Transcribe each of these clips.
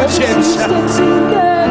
pasensya.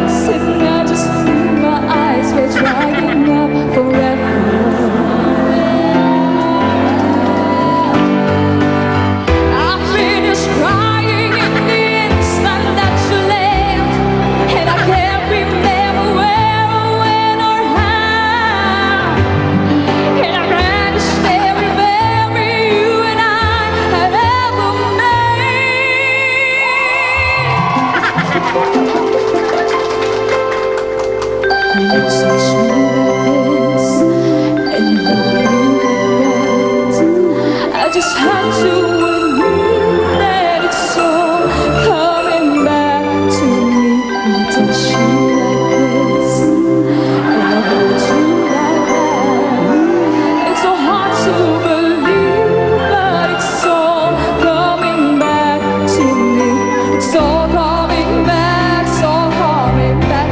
I just had to admit that it's all coming back to me. I touch you like this, and I hold you like that. It's so hard to believe, but it's all coming back to me. It's all coming back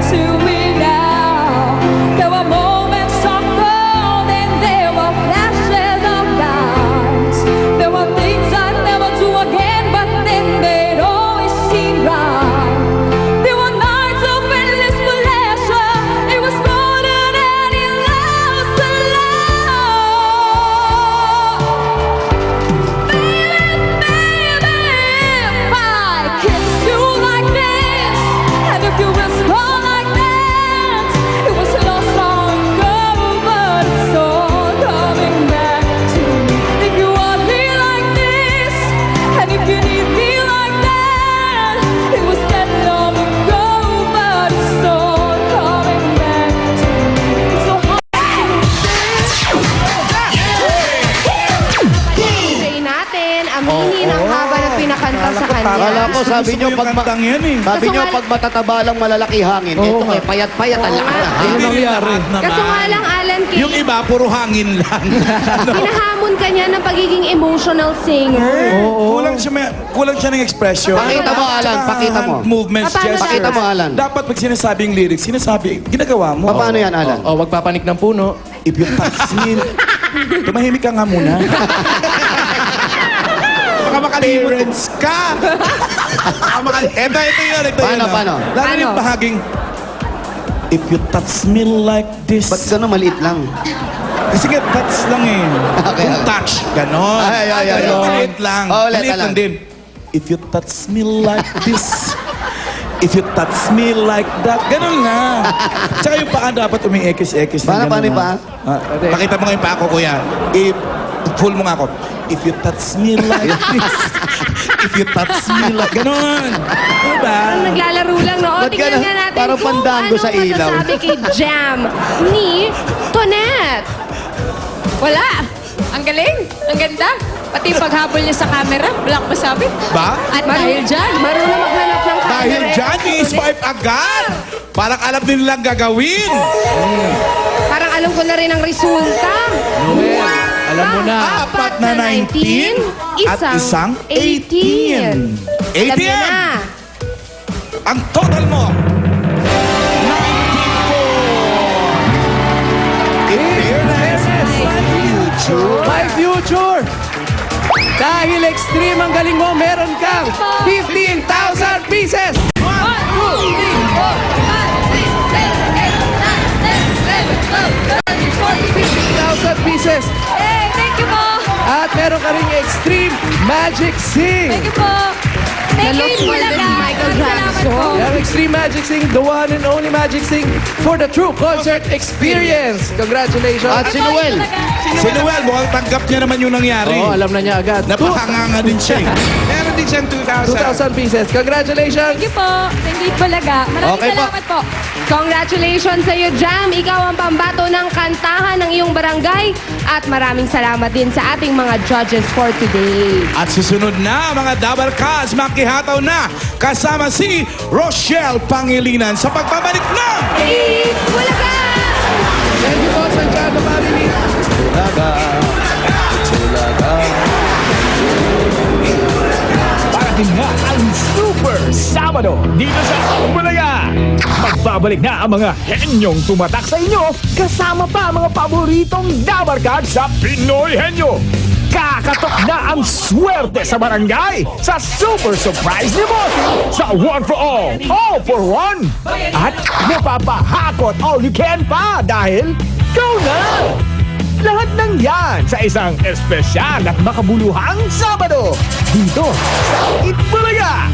to me now. There were moments of gold and there were flashes of light. There were things I'd never do again, but then they'd always seem right. There were nights of endless pleasure. It was more than any love's alone. Baby, if I kissed you like this, and if you whisper like that, it was lost long ago, but it's all coming back to me. If you want me like this, and if you need me like that, it was that long ago, but it's all coming back to me. It's so hard Say natin, aminin ang haba ng pinakanta sa kanya. Akala ko, sabi nyo, Gusto ko yung kantang yan eh. sabi Kaso nyo, nga- pag matataba lang malalaki hangin. Ito kay payat-payat ang laki ng hangin. Hindi nangyari. Kaso nga lang, Alan Kay, Yung iba, puro hangin lang. pinahamon ka niya ng pagiging emotional singer. Kulang siya ng expression. Pakita mo, Alan, pakita mo. Movements, Paano gestures. Pakita mo, Alan. Dapat pag sinasabi yung lyrics, ginagawa mo. Paano yan, Alan? O, wag papanik ng puno. If you touch me... Tumahimik ka nga muna. Baka makalimot ka. Ito yun. Paano? Lalo yung bahaging, if you touch me like this. Ba't gano'n maliit lang? Kasi nga, touch lang eh. Okay, Kung okay. touch, ganon. Ay. Maliit lang. Oh, ulit, Maliit Alan. lang din. If you touch me like this. If you touch me like that. Ganon nga. Tsaka yung paa dapat umi-ekis-ekis. Paano yung paa? Pakita mo nga yung paa ko, kuya. Full mo nga ako. If you touch me like this. If you touch me like... Ganon. Diba? Parang naglalaro lang, no? O, Ba't tingnan ganun? nga natin Parang kung pandango ano sa ilaw. masasabi kay Jam ni Tonette. Wala. Ang galing. Ang ganda. Pati yung paghabol niya sa camera, wala akong masabi. Ba? At dahil dyan, Marunong maghanap ng camera. Dahil dyan, i-swipe agad. Parang alam din nilang gagawin. Parang alam ko na rin ang resulta. Noel, alam mo na. Apat na 19 at isang 18. Alam niyo 18. na. Ang total mo, 94. In fairness, My future! Dahil extreme ang galing mo, meron kang 15,000 pieces! 1, 2, 3, 4, 5, 6, 7, 8, 9, 10, 11, 12, 13, 14, 15. 15,000 pieces! Hey, thank you po. At meron ka ring extreme magic sing! Thank you po. Thank you, Nalok Bulaga. ni Michael Salamat Jackson. po. Yan, extreme magic sing, the one and only magic sing for the true concert experience! Congratulations! At si Noel. Si Noel, mukhang tanggap niya naman yung nangyari. Oo, alam na niya agad. Napahanga nga din siya. Meron din siyang 2,000. 2,000 pieces. Congratulations! Thank you po. Thank you, Bulaga. Maraming Okay po. salamat po. Congratulations sa iyo, Jam. Ikaw ang pambato ng kantahan ng iyong barangay. At maraming salamat din sa ating mga judges for today. At susunod na, mga Double Cats, makihataw na kasama si Rochelle Pangilinan sa pagbabalik ng... Bulaga! Thank you po, Santiago family! Parating nga ang Super Sabado dito sa Bulaga. Magbabalik na ang mga henyong tumatak sa inyo kasama pa ang mga paboritong dabarkad sa Pinoy Henyo. Kakatok na ang swerte sa barangay sa Super Surprise ni Bossing sa One for All for One. At mapapahakot all you can pa dahil go na! Lahat ng yan sa isang espesyal at makabuluhang Sabado dito sa Itbulaga!